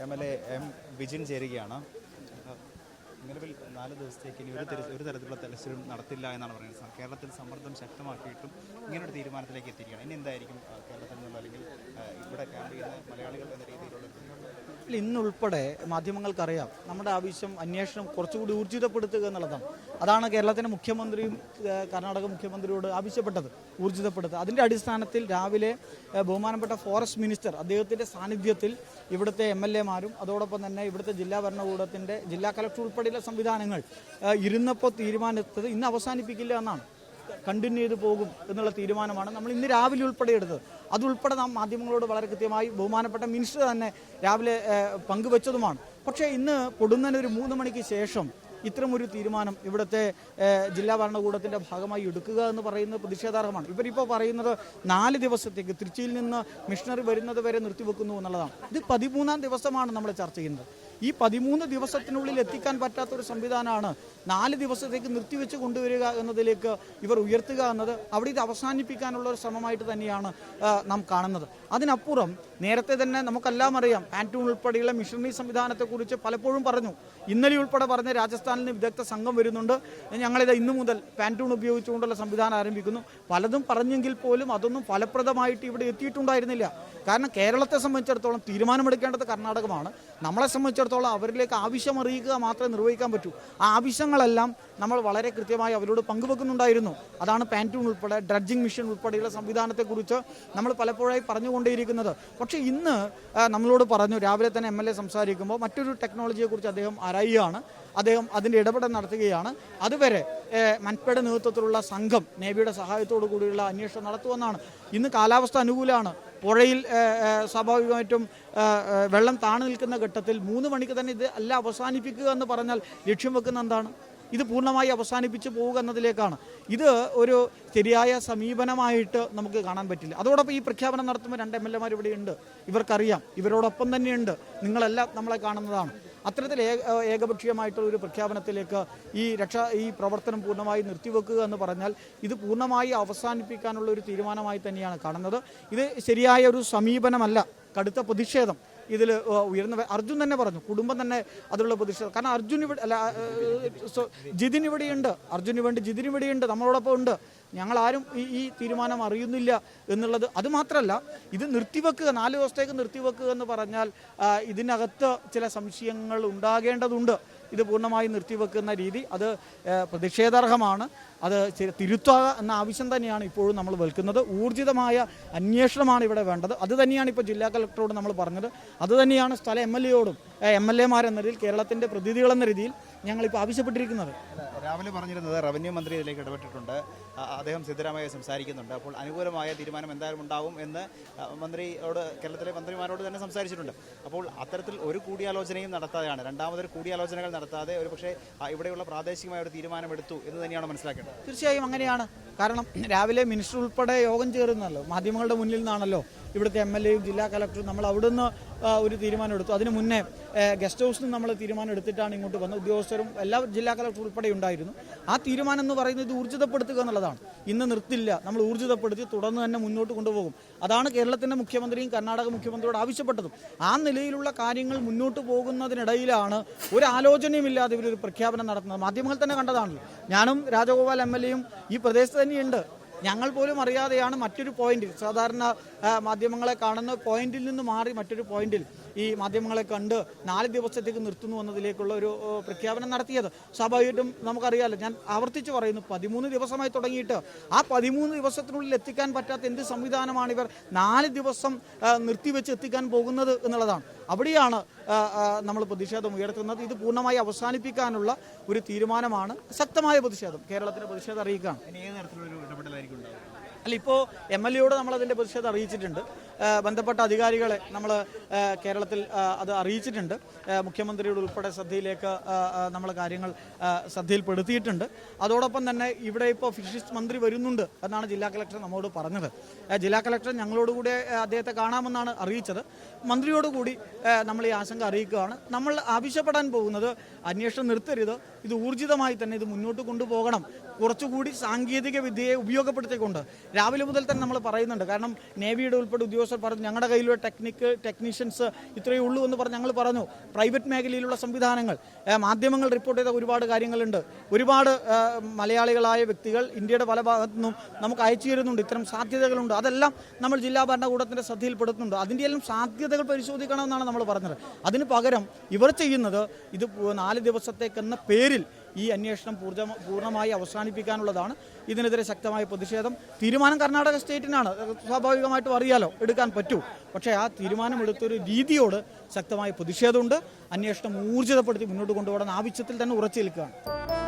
MLA M. Vijin ചേരുകയാണ്. നിലവിൽ 4 ദിവസത്തേക്ക് ഇനി ഒരു തരത്തിലുള്ള തെരച്ചിലും നടത്തില്ല എന്നാണ് പറയുന്നത്. കേരളത്തിൽ സമ്മർദ്ദം ശക്തമാക്കിയിട്ടും ഇങ്ങനൊരു തീരുമാനത്തിലേക്ക് എത്തിയിരിക്കുകയാണ്. ഇനി എന്തായിരിക്കും കേരളത്തിൽ നിന്നുള്ള അല്ലെങ്കിൽ ഇവിടെ ക്യാമ്പ് ചെയ്യുന്ന മലയാളികൾ എന്ന രീതിയിലുള്ള ഇന്നുൾപ്പെടെ മാധ്യമങ്ങൾക്കറിയാം നമ്മുടെ ആവശ്യം അന്വേഷണം കുറച്ചുകൂടി ഊർജിതപ്പെടുത്തുക എന്നുള്ളതാണ്. അതാണ് കേരളത്തിൻ്റെ മുഖ്യമന്ത്രിയും കർണാടക മുഖ്യമന്ത്രിയോട് ആവശ്യപ്പെട്ടത്, ഊർജിതപ്പെടുത്തുക. അതിൻ്റെ അടിസ്ഥാനത്തിൽ രാവിലെ ബഹുമാനപ്പെട്ട ഫോറസ്റ്റ് മിനിസ്റ്റർ അദ്ദേഹത്തിൻ്റെ സാന്നിധ്യത്തിൽ ഇവിടുത്തെ MLA മാരും അതോടൊപ്പം തന്നെ ഇവിടുത്തെ ജില്ലാ ഭരണകൂടത്തിൻ്റെ ജില്ലാ കളക്ടർ ഉൾപ്പെടെയുള്ള സംവിധാനങ്ങൾ ഇരുന്നപ്പോൾ തീരുമാനമെടുത്തത് ഇന്ന് അവസാനിപ്പിക്കില്ല എന്നാണ്, കണ്ടിന്യൂ ചെയ്ത് പോകും എന്നുള്ള തീരുമാനമാണ് നമ്മൾ ഇന്ന് രാവിലെ ഉൾപ്പെടെ എടുത്തത്. അതുൾപ്പെടെ നാം മാധ്യമങ്ങളോട് വളരെ കൃത്യമായി ബഹുമാനപ്പെട്ട മിനിസ്റ്റർ തന്നെ രാവിലെ പങ്കുവച്ചതുമാണ്. പക്ഷേ ഇന്ന് പൊടുന്നതിന് ഒരു 3 മണിക്ക് ശേഷം ഇത്തരമൊരു തീരുമാനം ഇവിടുത്തെ ജില്ലാ ഭരണകൂടത്തിൻ്റെ ഭാഗമായി എടുക്കുക എന്ന് പറയുന്നത് പ്രതിഷേധാർഹമാണ്. ഇവരിപ്പോൾ പറയുന്നത് 4 ദിവസത്തേക്ക് തിരുച്ചിയിൽ നിന്ന് മിഷണറി വരുന്നത് വരെ നിർത്തിവെക്കുന്നു എന്നുള്ളതാണ്. ഇത് 13ാം ദിവസമാണ് നമ്മൾ ചർച്ച ചെയ്യുന്നത്. ഈ 13 ദിവസത്തിനുള്ളിൽ എത്തിക്കാൻ പറ്റാത്തൊരു സംവിധാനമാണ് 4 ദിവസത്തേക്ക് നിർത്തിവെച്ച് കൊണ്ടുവരിക എന്നതിലേക്ക് ഇവർ ഉയർത്തുക എന്നത് അവിടെ ഇത് അവസാനിപ്പിക്കാനുള്ള ഒരു ശ്രമമായിട്ട് തന്നെയാണ് നാം കാണുന്നത്. അതിനപ്പുറം നേരത്തെ തന്നെ നമുക്കെല്ലാം അറിയാം, പാൻറ്റൂൺ ഉൾപ്പെടെയുള്ള മിഷണറി സംവിധാനത്തെക്കുറിച്ച് പലപ്പോഴും പറഞ്ഞു. ഇന്നലെ ഉൾപ്പെടെ പറഞ്ഞ രാജസ്ഥാനിൽ നിന്ന് വിദഗ്ധ സംഘം വരുന്നുണ്ട്, ഞങ്ങളിത് ഇന്നു മുതൽ പാൻറ്റൂൺ ഉപയോഗിച്ചുകൊണ്ടുള്ള സംവിധാനം ആരംഭിക്കുന്നു. പലതും പറഞ്ഞെങ്കിൽ പോലും അതൊന്നും ഫലപ്രദമായിട്ട് ഇവിടെ എത്തിയിട്ടുണ്ടായിരുന്നില്ല. കാരണം കേരളത്തെ സംബന്ധിച്ചിടത്തോളം തീരുമാനമെടുക്കേണ്ടത് കർണാടകമാണ്. നമ്മളെ സംബന്ധിച്ചിടത്തോളം അവരിലേക്ക് ആവശ്യം അറിയിക്കുക മാത്രമേ നിർവഹിക്കാൻ പറ്റൂ. ആ ആവശ്യങ്ങളെല്ലാം നമ്മൾ വളരെ കൃത്യമായി അവരോട് പങ്കുവെക്കുന്നുണ്ടായിരുന്നു. അതാണ് പാൻറ്റൂൺ ഉൾപ്പെടെ ഡ്രഡ്ജിങ് മിഷൻ ഉൾപ്പെടെയുള്ള സംവിധാനത്തെക്കുറിച്ച് നമ്മൾ പലപ്പോഴായി പറഞ്ഞുകൊണ്ടേയിരിക്കുന്നത്. പക്ഷേ ഇന്ന് നമ്മളോട് പറഞ്ഞു, രാവിലെ തന്നെ MLA സംസാരിക്കുമ്പോൾ മറ്റൊരു ടെക്നോളജിയെക്കുറിച്ച് അദ്ദേഹം അറിയുകയാണ്, അദ്ദേഹം അതിൻ്റെ ഇടപെടൽ നടത്തുകയാണ്. അതുവരെ മൻപയുടെ നേതൃത്വത്തിലുള്ള സംഘം നേവിയുടെ സഹായത്തോടു കൂടിയുള്ള അന്വേഷണം നടത്തുമെന്നാണ്. ഇന്ന് കാലാവസ്ഥ അനുകൂലമാണ്. പുഴയിൽ സ്വാഭാവികമായിട്ടും വെള്ളം താണു നിൽക്കുന്ന ഘട്ടത്തിൽ 3 മണിക്ക് തന്നെ ഇത് എല്ലാം അവസാനിപ്പിക്കുക എന്ന് പറഞ്ഞാൽ ലക്ഷ്യം വെക്കുന്ന എന്താണ്? ഇത് പൂർണ്ണമായി അവസാനിപ്പിച്ച് പോവുക എന്നതിലേക്കാണ്. ഇത് ഒരു ശരിയായ സമീപനമായിട്ട് നമുക്ക് കാണാൻ പറ്റില്ല. അതോടൊപ്പം ഈ പ്രഖ്യാപനം നടത്തുമ്പോൾ 2 MLA-മാർ ഇവിടെയുണ്ട്, ഇവർക്കറിയാം, ഇവരോടൊപ്പം തന്നെയുണ്ട്, നിങ്ങളെല്ലാം നമ്മളെ കാണുന്നതാണ്. അത്തരത്തിൽ ഏകപക്ഷീയമായിട്ടുള്ളൊരു പ്രഖ്യാപനത്തിലേക്ക് ഈ പ്രവർത്തനം പൂർണ്ണമായി നിർത്തിവെക്കുക എന്ന് പറഞ്ഞാൽ ഇത് പൂർണ്ണമായി അവസാനിപ്പിക്കാനുള്ള ഒരു തീരുമാനമായി തന്നെയാണ് കാണുന്നത്. ഇത് ശരിയായ ഒരു സമീപനമല്ല. കടുത്ത പ്രതിഷേധം ഇതിൽ ഉയർന്ന അർജുൻ തന്നെ പറഞ്ഞു, കുടുംബം തന്നെ അതിലുള്ള പ്രതിഷേധം. കാരണം അർജുൻ ജിതിൻ ഇവിടെയുണ്ട്, അർജുന് വേണ്ടി ജിതിൻ ഇവിടെയുണ്ട്, നമ്മളോടൊപ്പം ഉണ്ട്. ഞങ്ങളാരും ഈ തീരുമാനം അറിയുന്നില്ല എന്നുള്ളത്. അതുമാത്രമല്ല, ഇത് നിർത്തിവെക്കുക, 4 ദിവസത്തേക്ക് നിർത്തിവെക്കുക എന്ന് പറഞ്ഞാൽ ഇതിനകത്ത് ചില സംശയങ്ങൾ ഉണ്ടാകേണ്ടതുണ്ട്. ഇത് പൂർണ്ണമായി നിർത്തിവെക്കുന്ന രീതി അത് പ്രതിഷേധാർഹമാണ്. അത് തിരുത്തുക എന്ന ആവശ്യം തന്നെയാണ് ഇപ്പോഴും നമ്മൾ വെൽക്കുന്നത്. ഊർജിതമായ അന്വേഷണമാണ് ഇവിടെ വേണ്ടത്. അത് തന്നെയാണ് ഇപ്പോൾ ജില്ലാ കളക്ടറോട് നമ്മൾ പറഞ്ഞത്. അത് തന്നെയാണ് സ്ഥല MLA-യോടും MLA-മാരെന്ന രീതിയിൽ കേരളത്തിൻ്റെ പ്രതിനിധികളെന്ന രീതിയിൽ ഞങ്ങളിപ്പോൾ ആവശ്യപ്പെട്ടിരിക്കുന്നത്. രാവിലെ പറഞ്ഞിരുന്നത് റവന്യൂ മന്ത്രി ഇതിലേക്ക് ഇടപെട്ടിട്ടുണ്ട്, അദ്ദേഹം സിദ്ധരാമയ്യ സംസാരിക്കുന്നുണ്ട്. അപ്പോൾ അനുകൂലമായ തീരുമാനം എന്തായാലും ഉണ്ടാവും എന്ന് മന്ത്രിയോട്, കേരളത്തിലെ മന്ത്രിമാരോട് തന്നെ സംസാരിച്ചിട്ടുണ്ട്. അപ്പോൾ അത്തരത്തിൽ ഒരു കൂടിയാലോചനയും നടത്താതെയാണ്, രണ്ടാമതൊരു കൂടിയാലോചനകൾ നടത്താതെ ഒരു പക്ഷേ ഇവിടെയുള്ള പ്രാദേശികമായ ഒരു തീരുമാനമെടുത്തു എന്ന് തന്നെയാണ് മനസ്സിലാക്കേണ്ടത്. തീർച്ചയായും അങ്ങനെയാണ്. കാരണം രാവിലെ മിനിസ്റ്റർ ഉൾപ്പെടെ യോഗം ചേരുന്നല്ലോ, മാധ്യമങ്ങളുടെ മുന്നിൽ നിന്നാണല്ലോ ഇവിടുത്തെ MLA-യും ജില്ലാ കളക്ടറും. നമ്മൾ അവിടുന്ന് ഒരു തീരുമാനം എടുത്തു. അതിന് മുന്നേ ഗസ്റ്റ് ഹൗസിൽ നിന്ന് നമ്മൾ തീരുമാനം എടുത്തിട്ടാണ് ഇങ്ങോട്ട് വന്നത്. ഉദ്യോഗസ്ഥരും എല്ലാ ജില്ലാ കളക്ടർ ഉൾപ്പെടെ ഉണ്ടായിരുന്നു. ആ തീരുമാനം എന്ന് പറയുന്നത് ഊർജിതപ്പെടുത്തുക എന്നുള്ളതാണ്. ഇന്ന് നിർത്തില്ല, നമ്മൾ ഊർജിതപ്പെടുത്തി തുടർന്ന് തന്നെ മുന്നോട്ട് കൊണ്ടുപോകും. അതാണ് കേരളത്തിൻ്റെ മുഖ്യമന്ത്രിയും കർണാടക മുഖ്യമന്ത്രിയോട് ആവശ്യപ്പെട്ടതും. ആ നിലയിലുള്ള കാര്യങ്ങൾ മുന്നോട്ട് പോകുന്നതിനിടയിലാണ് ഒരു ആലോചനയുമില്ലാതെ ഇവരൊരു പ്രഖ്യാപനം നടത്തുന്നത്. മാധ്യമങ്ങൾ തന്നെ കണ്ടതാണല്ലോ. ഞാനും രാജഗോപാൽ MLA-യും ഈ പ്രദേശത്ത് തന്നെയുണ്ട്. ഞങ്ങൾ പോലും അറിയാതെയാണ് മറ്റൊരു പോയിന്റിൽ, സാധാരണ മാധ്യമങ്ങളെ കാണുന്ന പോയിന്റിൽ നിന്ന് മാറി മറ്റൊരു പോയിന്റിൽ ഈ മാധ്യമങ്ങളെ കണ്ട് 4 ദിവസത്തേക്ക് നിർത്തുന്നു എന്നതിലേക്കുള്ള ഒരു പ്രഖ്യാപനം നടത്തിയത്. സ്വാഭാവികമായിട്ടും നമുക്കറിയാമല്ലോ, ഞാൻ ആവർത്തിച്ച് പറയുന്നു, 13 ദിവസമായി തുടങ്ങിയിട്ട് ആ 13 ദിവസത്തിനുള്ളിൽ എത്തിക്കാൻ പറ്റാത്ത എന്ത് സംവിധാനമാണ് ഇവർ 4 ദിവസം നിർത്തിവെച്ച് എത്തിക്കാൻ പോകുന്നത് എന്നുള്ളതാണ്. അവിടെയാണ് നമ്മൾ പ്രതിഷേധം ഉയർത്തുന്നത്. ഇത് പൂർണ്ണമായി അവസാനിപ്പിക്കാനുള്ള ഒരു തീരുമാനമാണ്. ശക്തമായ പ്രതിഷേധം, കേരളത്തിന് പ്രതിഷേധം അറിയിക്കുകയാണ്. അല്ല, ഇപ്പോൾ MLA-യോട് നമ്മളതിൻ്റെ പ്രതിഷേധം അറിയിച്ചിട്ടുണ്ട്. ബന്ധപ്പെട്ട അധികാരികളെ നമ്മൾ കേരളത്തിൽ അത് അറിയിച്ചിട്ടുണ്ട്. മുഖ്യമന്ത്രിയുടെ ഉൾപ്പെടെ ശ്രദ്ധയിലേക്ക് നമ്മൾ കാര്യങ്ങൾ ശ്രദ്ധയിൽപ്പെടുത്തിയിട്ടുണ്ട്. അതോടൊപ്പം തന്നെ ഇവിടെ ഇപ്പോൾ ഫിഷറീസ് മന്ത്രി വരുന്നുണ്ട് എന്നാണ് ജില്ലാ കളക്ടർ നമ്മോട് പറഞ്ഞത്. ജില്ലാ കളക്ടർ ഞങ്ങളോടുകൂടി അദ്ദേഹത്തെ കാണാമെന്നാണ് അറിയിച്ചത്. മന്ത്രിയോടുകൂടി നമ്മൾ ഈ ആശങ്ക അറിയിക്കുകയാണ്. നമ്മൾ ആവശ്യപ്പെടാൻ പോകുന്നത് അന്വേഷണം നിർത്തരുത്, ഇത് ഊർജിതമായി തന്നെ ഇത് മുന്നോട്ട് കൊണ്ടുപോകണം. കുറച്ചുകൂടി സാങ്കേതിക വിദ്യയെ ഉപയോഗപ്പെടുത്തിക്കൊണ്ട് രാവിലെ മുതൽ തന്നെ നമ്മൾ പറയുന്നുണ്ട്. കാരണം നേവിയുടെ ഉൾപ്പെടെ ഉദ്യോഗസ്ഥർ പറഞ്ഞു ഞങ്ങളുടെ കയ്യിലുള്ള ടെക്നീഷ്യൻസ് ഇത്രയേ ഉള്ളൂ എന്ന് പറഞ്ഞ് ഞങ്ങൾ പറഞ്ഞു. പ്രൈവറ്റ് മേഖലയിലുള്ള സംവിധാനങ്ങൾ, മാധ്യമങ്ങൾ റിപ്പോർട്ട് ചെയ്ത ഒരുപാട് കാര്യങ്ങളുണ്ട്. ഒരുപാട് മലയാളികളായ വ്യക്തികൾ ഇന്ത്യയുടെ പല ഭാഗത്തു നിന്നും നമുക്ക് അയച്ചു തരുന്നുണ്ട്. ഇത്തരം സാധ്യതകളുണ്ട്. അതെല്ലാം നമ്മൾ ജില്ലാ ഭരണകൂടത്തിൻ്റെ ശ്രദ്ധയിൽപ്പെടുത്തുന്നുണ്ട്. അതിൻ്റെ എല്ലാം സാധ്യതകൾ പരിശോധിക്കണമെന്നാണ് നമ്മൾ പറഞ്ഞത്. അതിന് പകരം ഇവർ ചെയ്യുന്നത് ഇത് 4 ദിവസത്തേക്കെന്ന പേരിൽ ഈ അന്വേഷണം പൂർണ്ണമായി അവസാനിപ്പിക്കാനുള്ളതാണ്. ഇതിനെതിരെ ശക്തമായ പ്രതിഷേധം. തീരുമാനം കർണാടക സ്റ്റേറ്റിനാണ്, സ്വാഭാവികമായിട്ടും അറിയാലോ, എടുക്കാൻ പറ്റൂ. പക്ഷേ ആ തീരുമാനമെടുത്തൊരു രീതിയോട് ശക്തമായ പ്രതിഷേധമുണ്ട്. അന്വേഷണം ഊർജിതപ്പെടുത്തി മുന്നോട്ട് കൊണ്ടുപോകണമെന്ന ആവശ്യത്തിൽ തന്നെ ഉറച്ചു നിൽക്കുകയാണ്.